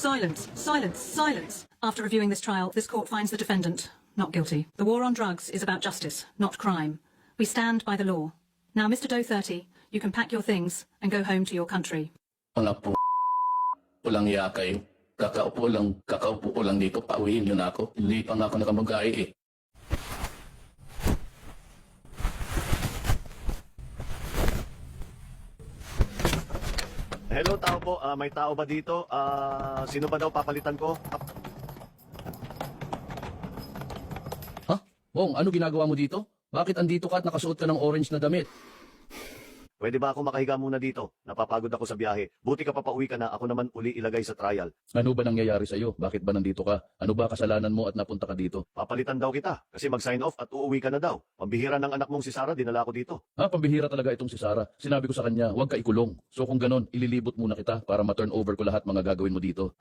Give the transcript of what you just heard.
Silence, silence, silence. After reviewing this trial, this court finds the defendant not guilty. The war on drugs is about justice, not crime. We stand by the law. Now, Mr. Doe 30, you can pack your things and go home to your country. Mga po, walang iya kayo. Kakaupo ko lang dito, pauwiin nyo na ako. Hindi pa nga ako nakamagay eh. Hello, tao po. May tao ba dito? Sino ba daw papalitan ko? Ha? Wong, ano ginagawa mo dito? Bakit andito ka at nakasuot ka ng orange na damit? Pwede ba ako makahiga muna dito? Napapagod ako sa biyahe. Buti ka papauwi ka na, ako naman uli ilagay sa trial. Ano ba nangyayari sa'yo? Bakit ba nandito ka? Ano ba kasalanan mo at napunta ka dito? Papalitan daw kita kasi mag-sign off at uuwi ka na daw. Pambihira ng anak mong si Sarah, dinala ko dito. Pambihira talaga itong si Sarah. Sinabi ko sa kanya, huwag ka ikulong. So kung ganon, ililibot muna kita para ma-turn over ko lahat mga gagawin mo dito.